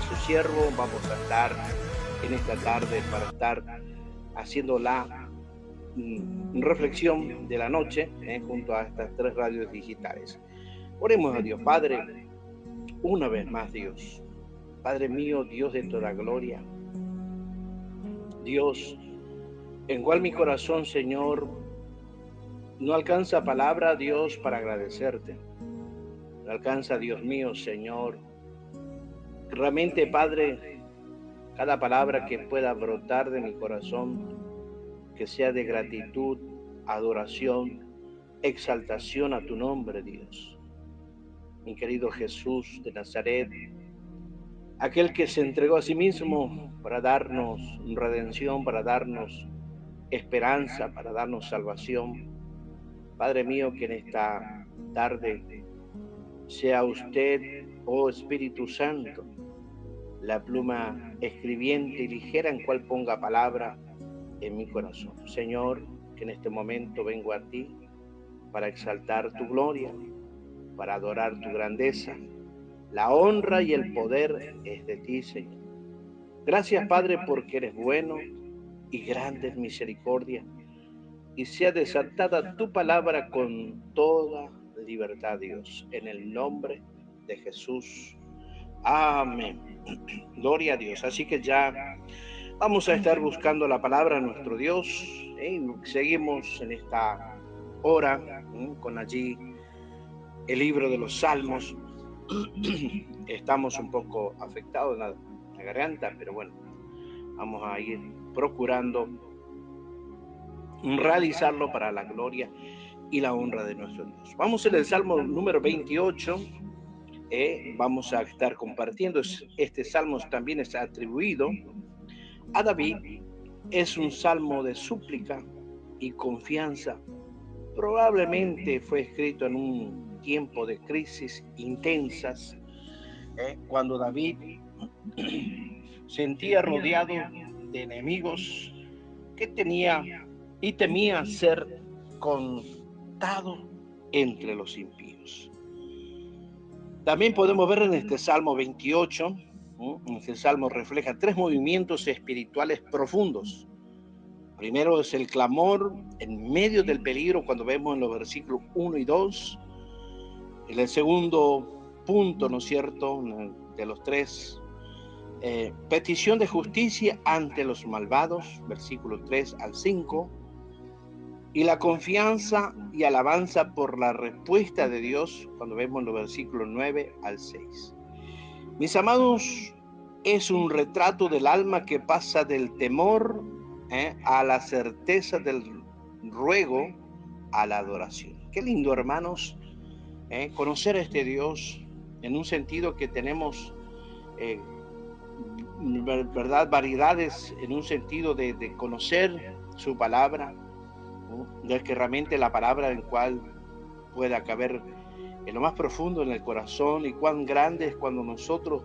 su siervo. Vamos a estar en esta tarde para estar haciendo la reflexión de la noche junto a estas 3 radios digitales. Oremos a Dios. Padre, una vez más, Dios. Padre mío, Dios de toda gloria. Dios, en cual mi corazón, Señor, no alcanza palabra, Dios, para agradecerte. No alcanza, Dios mío, Señor. Realmente, Padre, cada palabra que pueda brotar de mi corazón, que sea de gratitud, adoración, exaltación a tu nombre, Dios. Mi querido Jesús de Nazaret, aquel que se entregó a sí mismo para darnos redención, para darnos esperanza, para darnos salvación. Padre mío, que en esta tarde sea usted, oh Espíritu Santo, la pluma escribiente y ligera en cual ponga palabra en mi corazón. Señor, que en este momento vengo a ti para exaltar tu gloria, para adorar tu grandeza. La honra y el poder es de ti, Señor. Gracias, Padre, porque eres bueno y grande es misericordia, y sea desatada tu palabra con toda libertad, Dios, en el nombre de Jesús. Amén. Gloria a Dios. Así que ya vamos a estar buscando la palabra de nuestro Dios. Seguimos en esta hora con allí el libro de los Salmos. Estamos un poco afectados en la garganta, pero bueno, vamos a ir procurando realizarlo para la gloria y la honra de nuestro Dios. Vamos en el Salmo número 28. Vamos a estar compartiendo. Este salmo también está atribuido a David. Es un salmo de súplica y confianza. Probablemente fue escrito en un tiempo de crisis intensas, cuando David sentía rodeado de enemigos que tenía y temía ser contado entre los impíos. También podemos ver en este Salmo 28, este salmo refleja 3 movimientos espirituales profundos. Primero es el clamor en medio del peligro, cuando vemos en los versículos 1 y 2. En el segundo punto, ¿no es cierto?, de los 3, petición de justicia ante los malvados, versículos 3 al 5. Y la confianza y alabanza por la respuesta de Dios, cuando vemos los versículos 9 al 6. Mis amados, es un retrato del alma que pasa del temor a la certeza del ruego a la adoración. Qué lindo, hermanos, conocer a este Dios en un sentido que tenemos, verdad, variedades en un sentido de conocer su palabra, de que realmente la palabra en cual pueda caber en lo más profundo en el corazón, y cuán grande es cuando nosotros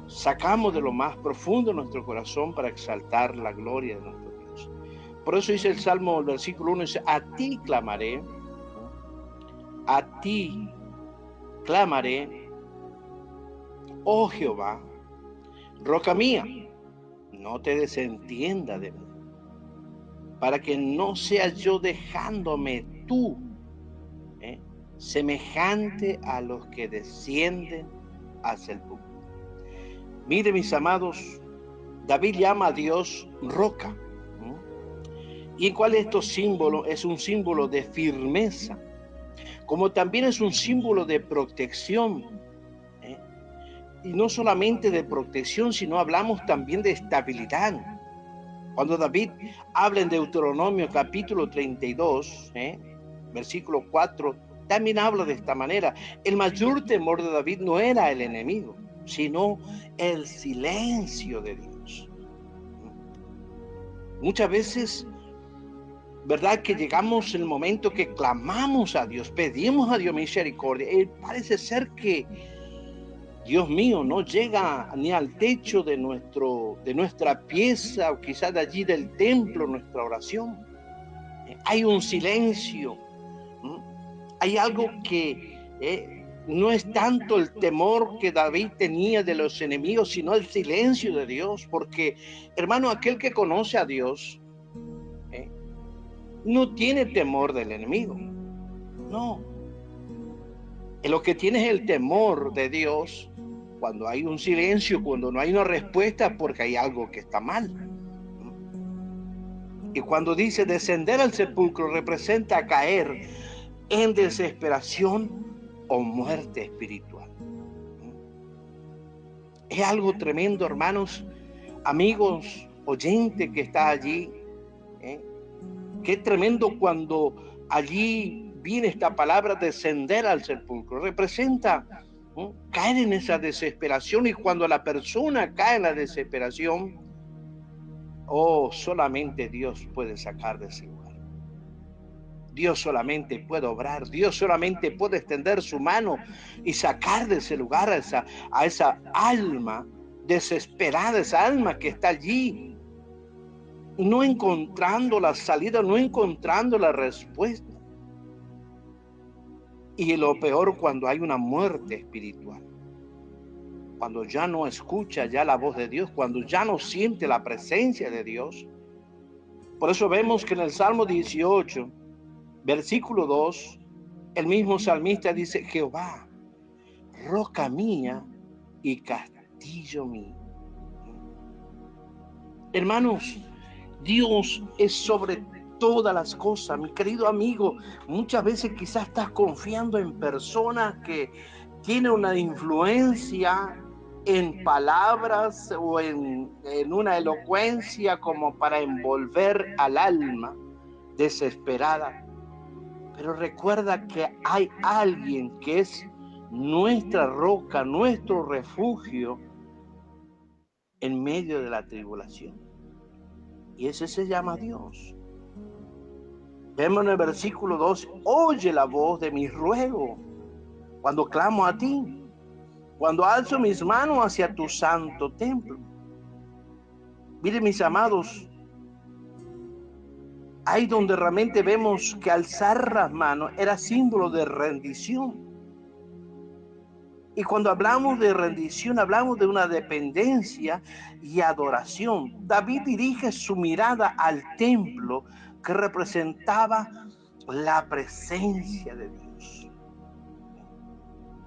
sacamos de lo más profundo de nuestro corazón para exaltar la gloria de nuestro Dios. Por eso dice el Salmo, el versículo 1, dice: a ti clamaré, oh Jehová, roca mía, no te desentienda de mí, para que no sea yo dejándome tú, semejante a los que descienden hacia el público. Mire, mis amados, David llama a Dios roca. ¿Y en cuál de estos símbolos? Es un símbolo de firmeza, como también es un símbolo de protección. Y no solamente de protección, sino hablamos también de estabilidad. Cuando David habla en Deuteronomio capítulo 32, versículo 4, también habla de esta manera. El mayor temor de David no era el enemigo, sino el silencio de Dios. Muchas veces, ¿verdad?, que llegamos en el momento que clamamos a Dios, pedimos a Dios misericordia, y parece ser que Dios mío no llega ni al techo de nuestra pieza, o quizás de allí del templo, nuestra oración. Hay un silencio, hay algo que no es tanto el temor que David tenía de los enemigos, sino el silencio de Dios. Porque, hermano, aquel que conoce a Dios no tiene temor del enemigo. No. Lo que tiene es el temor de Dios cuando hay un silencio, cuando no hay una respuesta, porque hay algo que está mal. Y cuando dice descender al sepulcro, representa caer en desesperación o muerte espiritual. Es algo tremendo, hermanos, amigos, oyente que está allí. Qué tremendo cuando allí viene esta palabra descender al sepulcro. Representa caer en esa desesperación, y cuando la persona cae en la desesperación, solamente Dios puede sacar de ese lugar. Dios solamente puede obrar, Dios solamente puede extender su mano y sacar de ese lugar a esa alma desesperada, esa alma que está allí, no encontrando la salida, no encontrando la respuesta. Y lo peor, cuando hay una muerte espiritual, cuando ya no escucha ya la voz de Dios, cuando ya no siente la presencia de Dios. Por eso vemos que en el Salmo 18, versículo 2, el mismo salmista dice: Jehová, roca mía y castillo mío. Hermanos, Dios es sobre todas las cosas. Mi querido amigo, muchas veces quizás estás confiando en personas que tienen una influencia en palabras o en una elocuencia como para envolver al alma desesperada. Pero recuerda que hay alguien que es nuestra roca, nuestro refugio en medio de la tribulación. Y ese se llama Dios. Vemos en el versículo 2, oye la voz de mi ruego cuando clamo a ti, cuando alzo mis manos hacia tu santo templo. Miren, mis amados, ahí donde realmente vemos que alzar las manos era símbolo de rendición. Y cuando hablamos de rendición, hablamos de una dependencia y adoración. David dirige su mirada al templo que representaba la presencia de Dios.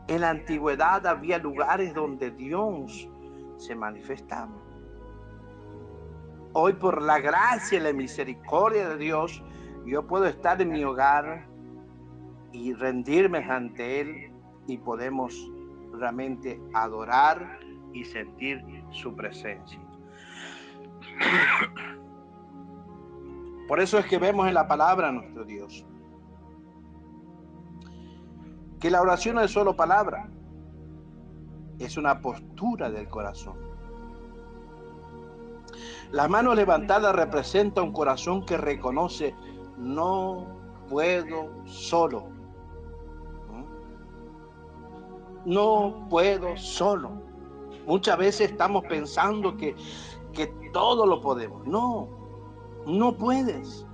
En la antigüedad había lugares donde Dios se manifestaba. Hoy, por la gracia y la misericordia de Dios, yo puedo estar en mi hogar y rendirme ante Él, y podemos realmente adorar y sentir su presencia. Por eso es que vemos en la palabra nuestro Dios que la oración no es solo palabra, es una postura del corazón. La mano levantada representa un corazón que reconoce: no puedo solo. No puedo solo. Muchas veces estamos pensando que todo lo podemos. No puedes.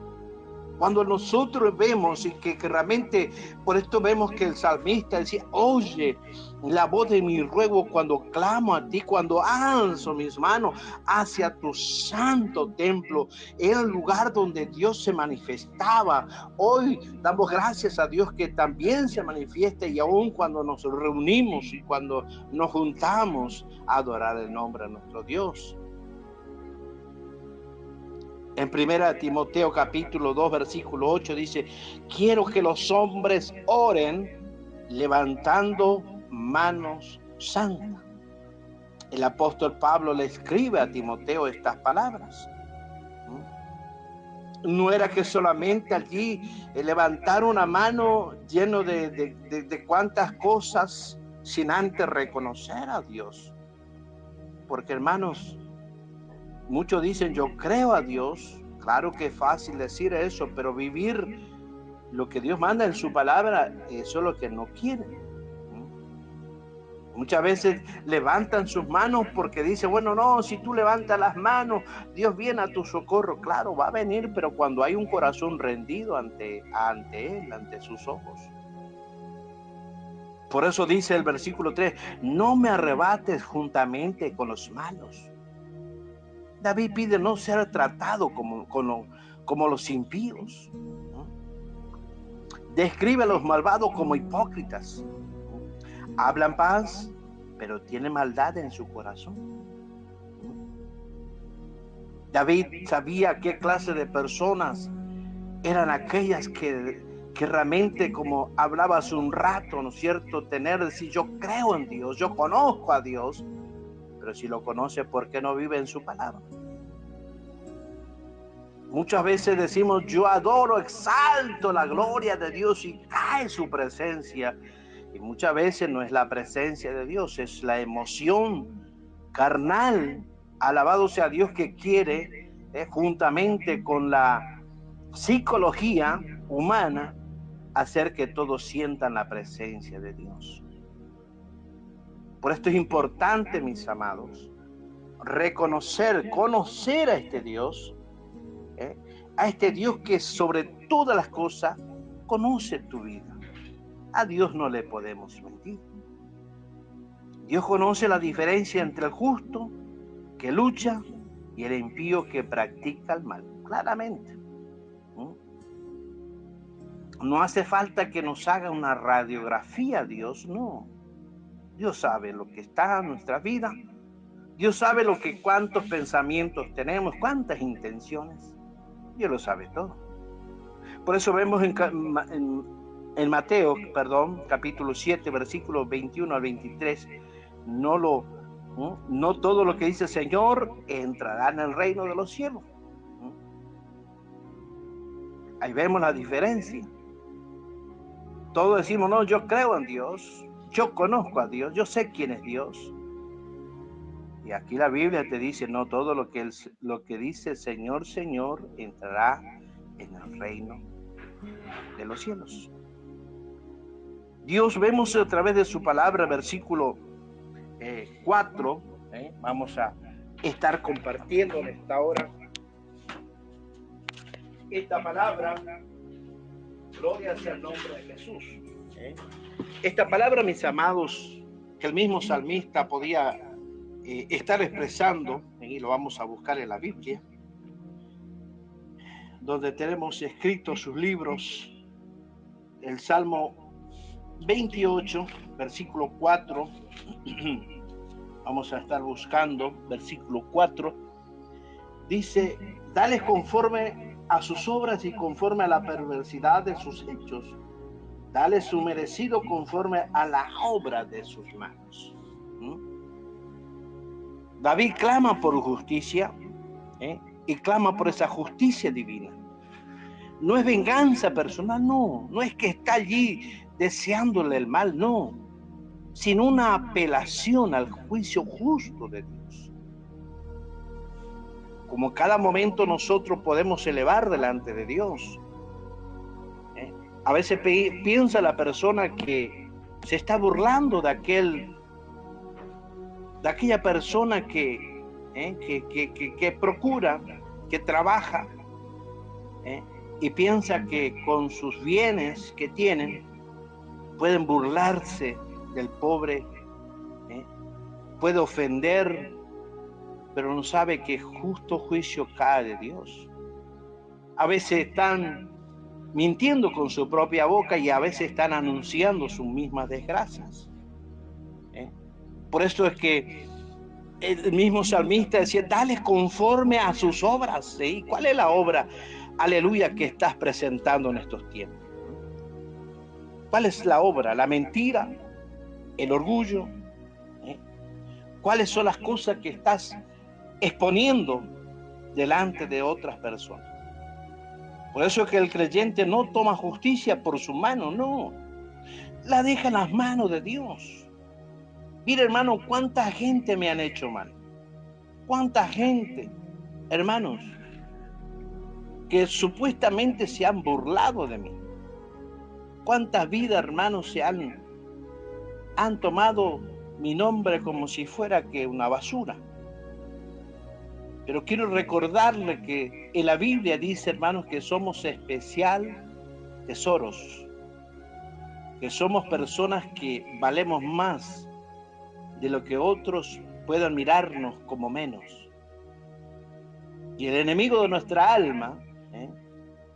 Cuando nosotros vemos y que realmente, por esto vemos que el salmista decía: oye la voz de mi ruego cuando clamo a ti, cuando alzo mis manos hacia tu santo templo. Era el lugar donde Dios se manifestaba. Hoy damos gracias a Dios que también se manifiesta, y aún cuando nos reunimos y cuando nos juntamos a adorar el nombre de nuestro Dios. En 1 Timoteo capítulo 2 versículo 8 dice: quiero que los hombres oren levantando manos santas. El apóstol Pablo le escribe a Timoteo estas palabras. No era que solamente allí levantar una mano lleno de cuantas cosas, sin antes reconocer a Dios. Porque, hermanos, muchos dicen: yo creo a Dios. Claro que es fácil decir eso, pero vivir lo que Dios manda en su palabra, eso es lo que no quieren. Muchas veces levantan sus manos porque dicen: bueno, no, si tú levantas las manos, Dios viene a tu socorro. Claro, va a venir, pero cuando hay un corazón rendido ante Él, ante sus ojos. Por eso dice el versículo 3, no me arrebates juntamente con los malos. David pide no ser tratado como los impíos. Describe a los malvados como hipócritas. Hablan paz, pero tienen maldad en su corazón. David sabía qué clase de personas eran aquellas que realmente, como hablaba hace un rato, ¿no es cierto?, decir, yo creo en Dios, yo conozco a Dios, pero si lo conoce, ¿por qué no vive en su palabra? Muchas veces decimos, yo adoro, exalto la gloria de Dios y cae su presencia. Y muchas veces no es la presencia de Dios, es la emoción carnal, alabado sea Dios, que quiere, juntamente con la psicología humana, hacer que todos sientan la presencia de Dios. Por esto es importante, mis amados, conocer a este Dios, a este Dios que sobre todas las cosas conoce tu vida. A Dios no le podemos mentir. Dios conoce la diferencia entre el justo que lucha y el impío que practica el mal, claramente. No hace falta que nos haga una radiografía Dios, no. Dios sabe lo que está en nuestra vida. Dios sabe cuántos pensamientos tenemos, cuántas intenciones. Dios lo sabe todo. Por eso vemos en Mateo, capítulo 7, versículos 21 al 23, no todo lo que dice el Señor entrará en el reino de los cielos. Ahí vemos la diferencia. Todos decimos, no, yo creo en Dios, yo conozco a Dios, yo sé quién es Dios. Y aquí la Biblia te dice, no todo lo que dice Señor, Señor, entrará en el reino de los cielos. Dios, vemos a través de su palabra, versículo 4, vamos a estar compartiendo en esta hora esta palabra. Gloria sea el nombre de Jesús. Esta palabra, mis amados, que el mismo salmista podía estar expresando, y lo vamos a buscar en la Biblia, donde tenemos escritos sus libros, el Salmo 28, versículo 4, vamos a estar buscando, versículo 4, dice, dales conforme a sus obras y conforme a la perversidad de sus hechos, dale su merecido conforme a la obra de sus manos. David clama por justicia, y clama por esa justicia divina. No es venganza personal, no es que está allí deseándole el mal, no, sino una apelación al juicio justo de Dios. Como cada momento nosotros podemos elevar delante de Dios. A veces piensa la persona que se está burlando de aquella persona que procura, que trabaja, y piensa que con sus bienes que tienen pueden burlarse del pobre, puede ofender, pero no sabe que justo juicio cae de Dios. A veces están mintiendo con su propia boca y a veces están anunciando sus mismas desgracias. Por eso es que el mismo salmista decía, dale conforme a sus obras. ¿Cuál es la obra, aleluya, que estás presentando en estos tiempos? ¿Cuál es la obra? La mentira, el orgullo. ¿Cuáles son las cosas que estás exponiendo delante de otras personas? Por eso es que el creyente no toma justicia por su mano, no. La deja en las manos de Dios. Mira, hermano, cuánta gente me han hecho mal. Cuánta gente, hermanos, que supuestamente se han burlado de mí. Cuántas vidas, hermanos, han tomado mi nombre como si fuera que una basura. Pero quiero recordarle que en la Biblia dice, hermanos, que somos especial tesoros. que somos personas que valemos más de lo que otros puedan mirarnos como menos. Y el enemigo de nuestra alma,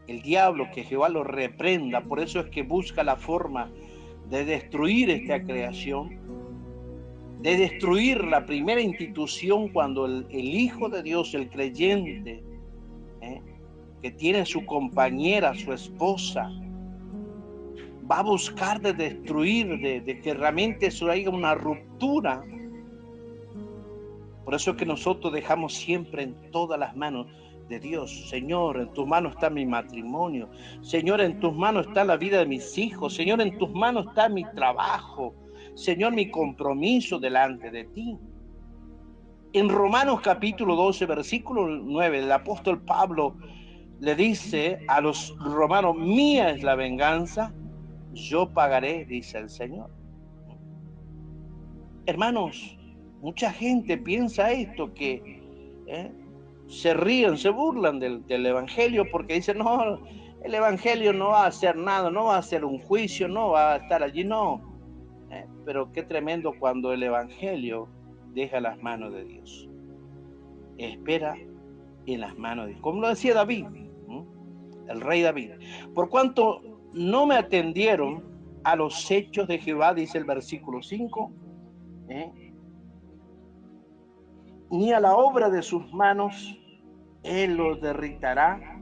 el diablo, que Jehová lo reprenda, por eso es que busca la forma de destruir esta creación, de destruir la primera institución cuando el Hijo de Dios, el creyente, que tiene su compañera, su esposa, va a buscar de destruir, de que realmente eso haya una ruptura. Por eso es que nosotros dejamos siempre en todas las manos de Dios. Señor, en tus manos está mi matrimonio. Señor, en tus manos está la vida de mis hijos. Señor, en tus manos está mi trabajo. Señor, mi compromiso delante de ti. En Romanos capítulo 12, versículo 9, el apóstol Pablo le dice a los romanos: mía es la venganza, yo pagaré, dice el Señor. Hermanos, mucha gente piensa esto, que se ríen, se burlan del Evangelio, porque dicen: no, el Evangelio no va a hacer nada, no va a hacer un juicio, no va a estar allí, no. Pero qué tremendo cuando el Evangelio deja las manos de Dios. Espera en las manos de Dios. Como lo decía David, el rey David: por cuanto no me atendieron a los hechos de Jehová, dice el versículo 5, ni a la obra de sus manos, él los derritará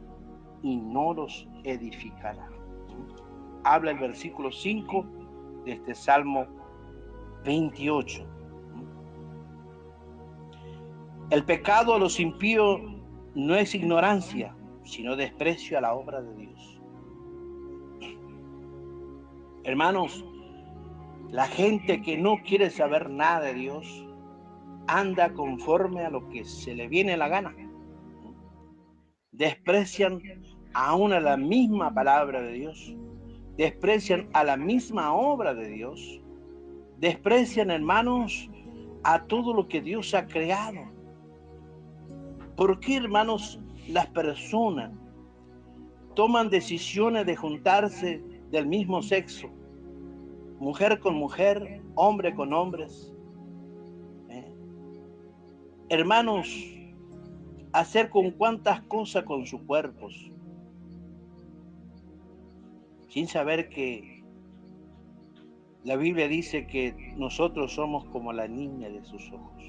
y no los edificará. Habla el versículo 5 de este Salmo 28. El pecado de los impíos no es ignorancia, sino desprecio a la obra de Dios. Hermanos, la gente que no quiere saber nada de Dios anda conforme a lo que se le viene la gana. Desprecian aún a la misma palabra de Dios, desprecian a la misma obra de Dios, desprecian, hermanos, a todo lo que Dios ha creado. ¿Por qué, hermanos, las personas toman decisiones de juntarse del mismo sexo? Mujer con mujer, hombre con hombres. Hermanos, hacer con cuantas cosas con sus cuerpos, sin saber que la Biblia dice que nosotros somos como la niña de sus ojos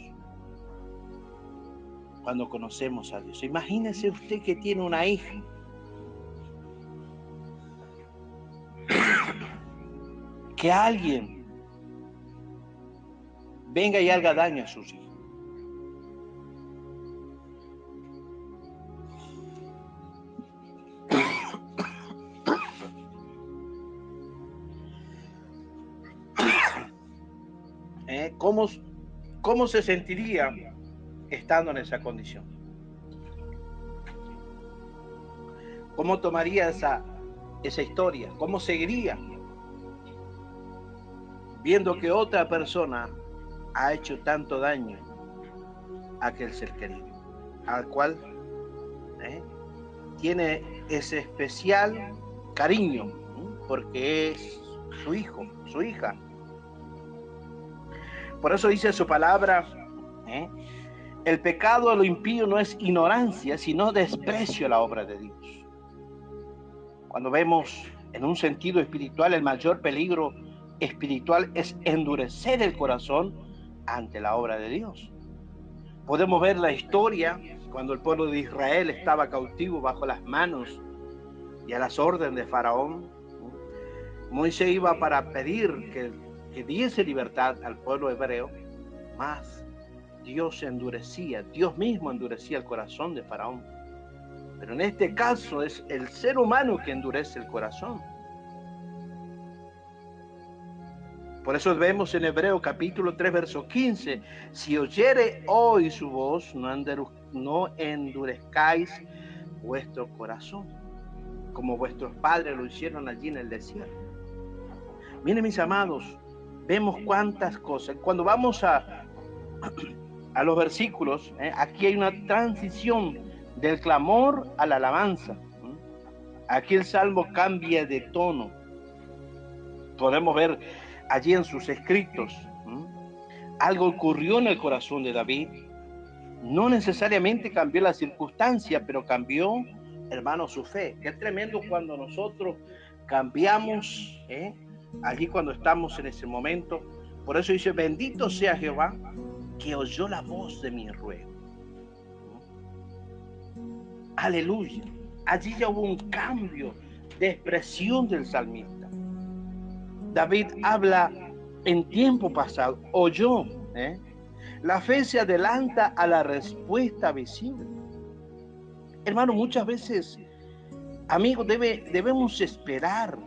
cuando conocemos a Dios. Imagínese usted que tiene una hija que alguien venga y haga daño a sus hijos. ¿Cómo se sentiría estando en esa condición? ¿Cómo tomaría esa historia? ¿Cómo seguiría viendo que otra persona ha hecho tanto daño a aquel ser querido, al cual tiene ese especial cariño, porque es su hijo, su hija? Por eso dice su palabra, el pecado de lo impío no es ignorancia, sino desprecio a la obra de Dios. Cuando vemos en un sentido espiritual, el mayor peligro espiritual es endurecer el corazón ante la obra de Dios. Podemos ver la historia cuando el pueblo de Israel estaba cautivo bajo las manos y a las órdenes de Faraón. Moisés iba para pedir que diese libertad al pueblo hebreo, mas Dios mismo endurecía el corazón de Faraón. Pero en este caso es el ser humano que endurece el corazón. Por eso vemos en Hebreo capítulo 3, verso 15, si oyere hoy su voz, no endurezcáis vuestro corazón, como vuestros padres lo hicieron allí en el desierto. Miren, mis amados, vemos cuántas cosas. Cuando vamos a los versículos, aquí hay una transición del clamor a la alabanza. Aquí el salmo cambia de tono. Podemos ver allí en sus escritos. Algo ocurrió en el corazón de David. No necesariamente cambió la circunstancia, pero cambió, hermano, su fe. Qué tremendo cuando nosotros cambiamos, allí cuando estamos en ese momento. Por eso dice, bendito sea Jehová, que oyó la voz de mi ruego. Aleluya. Allí ya hubo un cambio de expresión del salmista. David habla en tiempo pasado, oyó. La fe se adelanta a la respuesta visible. Hermano, muchas veces, amigos, debemos esperar.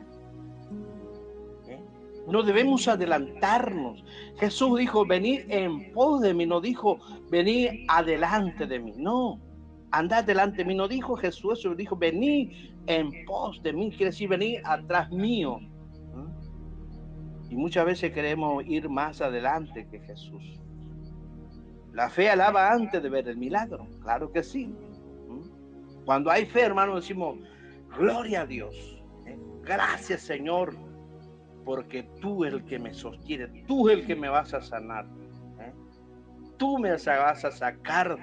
No debemos adelantarnos. Jesús dijo, venid en pos de mí. No dijo, venid adelante de mí. No, andad delante de mí. No dijo Jesús eso. Dijo, venid en pos de mí. Quiere decir, venid atrás mío. Y muchas veces queremos ir más adelante que Jesús. La fe alaba antes de ver el milagro. Claro que sí. Cuando hay fe, hermano, decimos, gloria a Dios. Gracias, Señor, porque tú es el que me sostiene. Tú es el que me vas a sanar. Tú me vas a sacar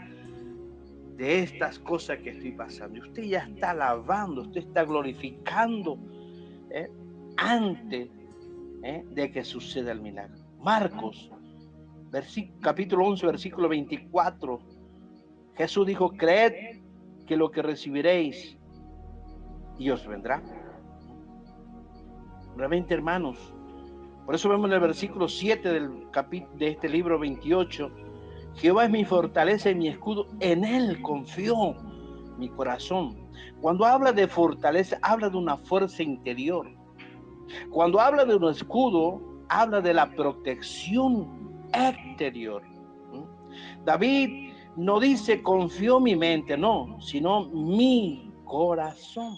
de estas cosas que estoy pasando. Y usted ya está alabando, usted está glorificando antes de que suceda el milagro. Marcos, capítulo 11, versículo 24. Jesús dijo, creed que lo que recibiréis y os vendrá. Realmente, hermanos, por eso vemos en el versículo 7 de este libro 28, Jehová es mi fortaleza y mi escudo, en él confió mi corazón. Cuando habla de fortaleza, habla de una fuerza interior. Cuando habla de un escudo, habla de la protección exterior. David no dice confió mi mente, no, sino mi corazón.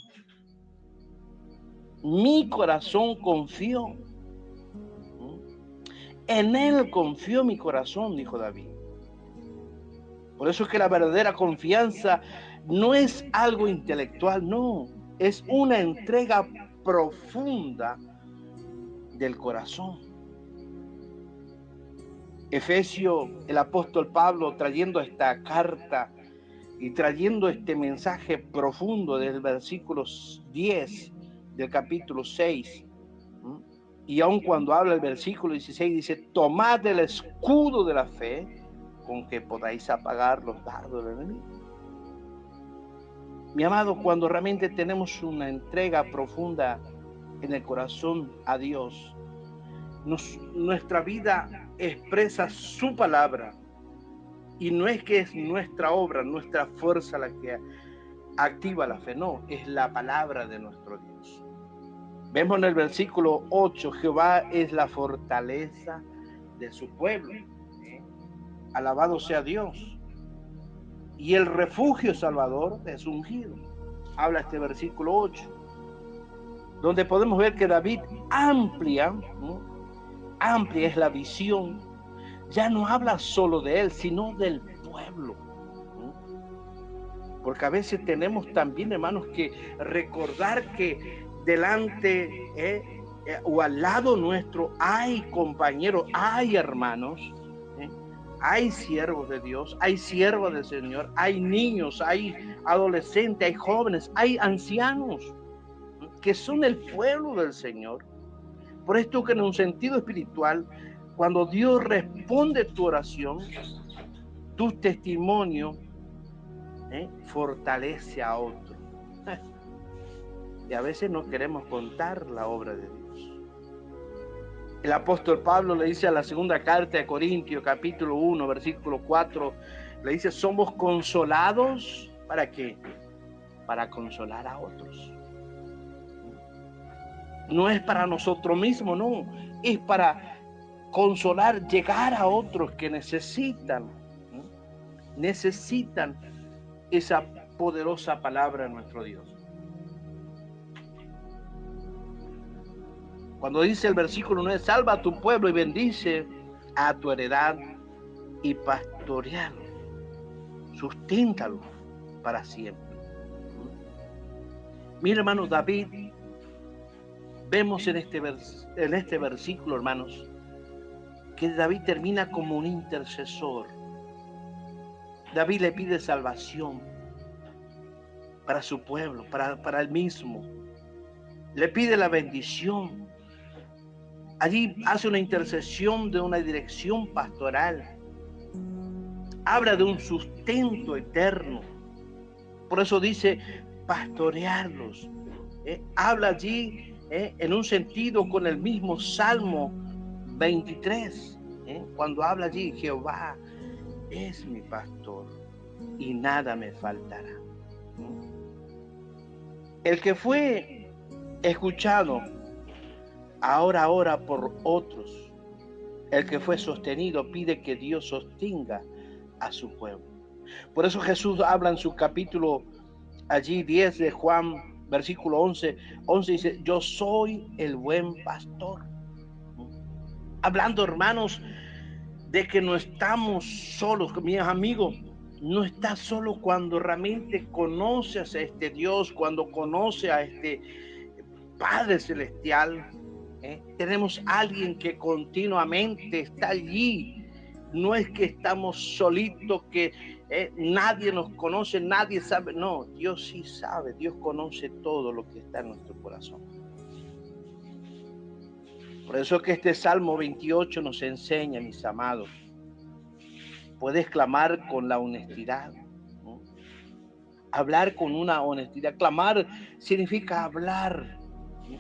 Mi corazón confió. En él confió mi corazón, dijo David. Por eso es que la verdadera confianza no es algo intelectual, no, es una entrega profunda del corazón. Efesios, el apóstol Pablo, trayendo esta carta y trayendo este mensaje profundo del versículo 10 del capítulo 6, y aun cuando habla el versículo 16, dice, tomad el escudo de la fe con que podáis apagar los dardos del enemigo. Mi amado, cuando realmente tenemos una entrega profunda en el corazón a Dios, nuestra vida expresa su palabra, y no es que es nuestra obra, nuestra fuerza la que activa la fe, no, es la palabra de nuestro Dios. Vemos en el versículo 8, Jehová es la fortaleza de su pueblo. Alabado sea Dios. Y el refugio salvador de su ungido. Habla este versículo 8, donde podemos ver que David amplia es la visión. Ya no habla solo de él, sino del pueblo. Porque a veces tenemos también, hermanos, que recordar que delante o al lado nuestro hay compañeros, hay hermanos, hay siervos de Dios, hay siervos del Señor, hay niños, hay adolescentes, hay jóvenes, hay ancianos que son el pueblo del Señor. Por esto que en un sentido espiritual, cuando Dios responde tu oración, tu testimonio fortalece a otro. Y a veces no queremos contar la obra de Dios. El apóstol Pablo le dice a la segunda carta de Corintios, capítulo 1, versículo 4, le dice, somos consolados, ¿para qué? Para consolar a otros. No es para nosotros mismos, no, es para consolar, llegar a otros que necesitan esa poderosa palabra de nuestro Dios. Cuando dice el versículo 9, salva a tu pueblo y bendice a tu heredad y pastorealo, susténtalo para siempre. Mira, hermano, David vemos en este versículo, hermanos, que David termina como un intercesor. David le pide salvación para su pueblo, para él mismo. Le pide la bendición. Allí hace una intercesión de una dirección pastoral. Habla de un sustento eterno. Por eso dice pastorearlos. Habla allí en un sentido con el mismo Salmo 23. Cuando habla allí, Jehová es mi pastor y nada me faltará. El que fue escuchado ahora ora por otros. El que fue sostenido pide que Dios sostenga a su pueblo. Por eso Jesús habla en su capítulo allí 10 de Juan, versículo 11 dice, yo soy el buen pastor. Hablando, hermanos, de que no estamos solos, mis amigos. No estás solo cuando realmente conoces a este Dios, cuando conoces a este Padre Celestial. Tenemos alguien que continuamente está allí. No es que estamos solitos, que nadie nos conoce, nadie sabe. No, Dios sí sabe, Dios conoce todo lo que está en nuestro corazón. Por eso que este Salmo 28 nos enseña, mis amados, puedes clamar con la honestidad, ¿no? Hablar con una honestidad. Clamar significa hablar.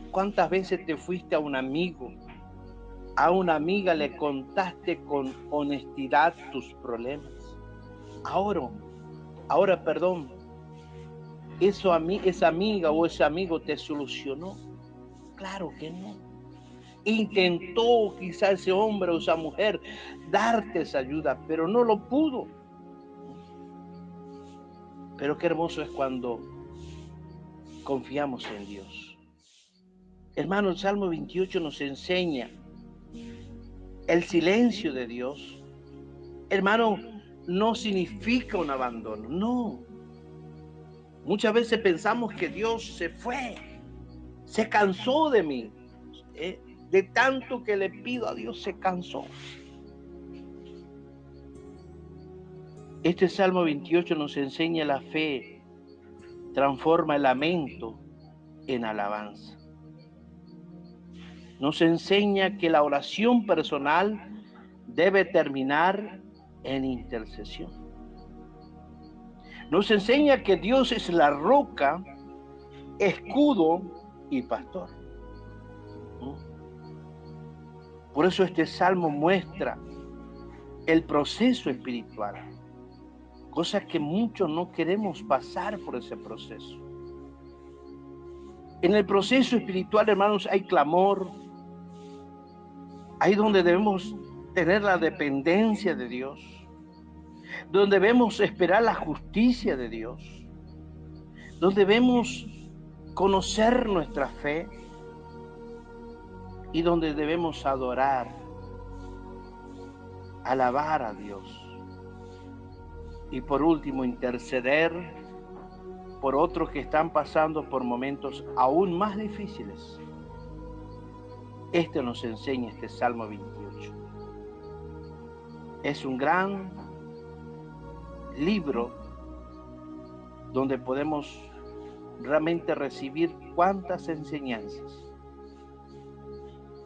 ¿Cuántas veces te fuiste a un amigo, a una amiga, le contaste con honestidad tus problemas? Ahora, esa amiga o ese amigo te solucionó. Claro que no. Intentó quizá ese hombre o esa mujer darte esa ayuda, pero no lo pudo. Pero qué hermoso es cuando confiamos en Dios. Hermano, el Salmo 28 nos enseña el silencio de Dios. Hermano, no significa un abandono, no. Muchas veces pensamos que Dios se fue, se cansó de mí. De tanto que le pido a Dios, se cansó. Este Salmo 28 nos enseña la fe, transforma el lamento en alabanza. Nos enseña que la oración personal debe terminar en intercesión. Nos enseña que Dios es la roca, escudo y pastor. Por eso este salmo muestra el proceso espiritual, cosa que muchos no queremos pasar por ese proceso. En el proceso espiritual, hermanos, hay clamor, ahí donde debemos tener la dependencia de Dios, donde debemos esperar la justicia de Dios, donde debemos conocer nuestra fe y donde debemos adorar, alabar a Dios. Y por último, interceder por otros que están pasando por momentos aún más difíciles. Esto nos enseña este Salmo 28. Es un gran libro donde podemos realmente recibir cuantas enseñanzas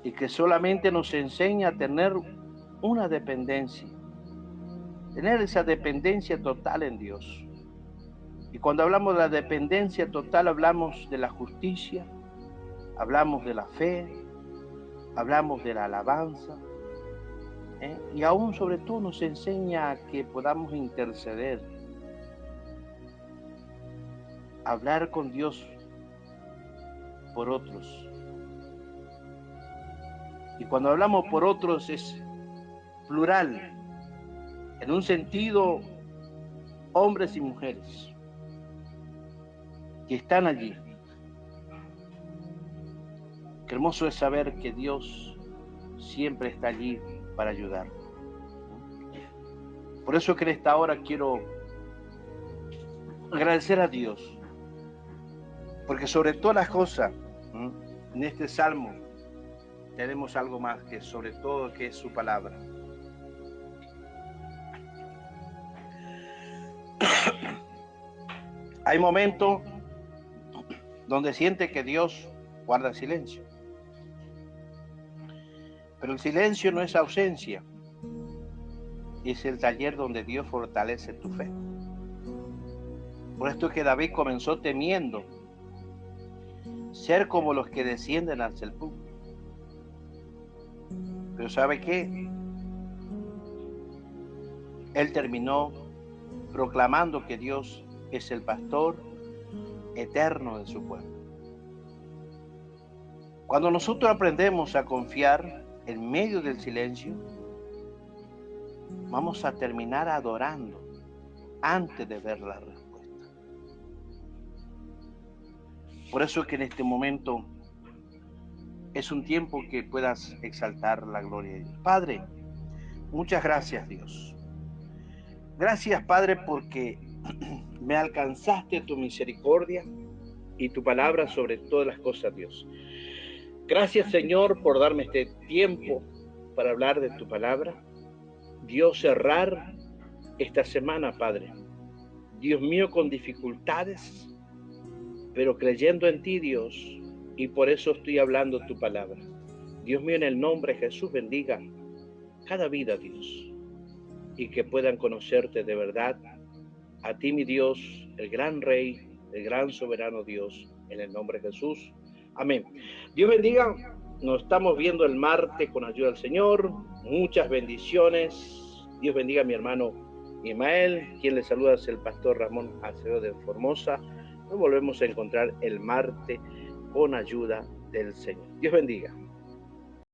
y que solamente nos enseña a tener una dependencia, tener esa dependencia total en Dios. Y cuando hablamos de la dependencia total, hablamos de la justicia, hablamos de la fe, hablamos de la alabanza, y aún sobre todo nos enseña a que podamos interceder, hablar con Dios por otros. Y cuando hablamos por otros es plural, en un sentido, hombres y mujeres que están allí. Qué hermoso es saber que Dios siempre está allí para ayudar. Por eso que en esta hora quiero agradecer a Dios, porque sobre todas las cosas En este salmo tenemos algo más que sobre todo que es su palabra. Hay momentos donde siente que Dios guarda silencio. Pero el silencio no es ausencia, es el taller donde Dios fortalece tu fe. Por esto que David comenzó temiendo ser como los que descienden al sepulcro. Pero ¿sabe qué? Él terminó proclamando que Dios es el pastor eterno de su pueblo. Cuando nosotros aprendemos a confiar en medio del silencio, vamos a terminar adorando antes de ver la respuesta. Por eso es que en este momento es un tiempo que puedas exaltar la gloria de Dios. Padre, muchas gracias, Dios. Gracias, Padre, porque me alcanzaste tu misericordia y tu palabra sobre todas las cosas, Dios. Gracias, Señor, por darme este tiempo para hablar de tu palabra. Dios, cerrar esta semana, Padre. Dios mío, con dificultades, pero creyendo en ti, Dios, y por eso estoy hablando tu palabra. Dios mío, en el nombre de Jesús, bendiga cada vida, Dios, y que puedan conocerte de verdad, a ti, mi Dios, el gran Rey, el gran soberano Dios, en el nombre de Jesús. Amén. Dios bendiga. Nos estamos viendo el martes con ayuda del Señor. Muchas bendiciones. Dios bendiga a mi hermano Ismael. Quien le saluda es el pastor Ramón Acevedo de Formosa. Nos volvemos a encontrar el martes con ayuda del Señor. Dios bendiga.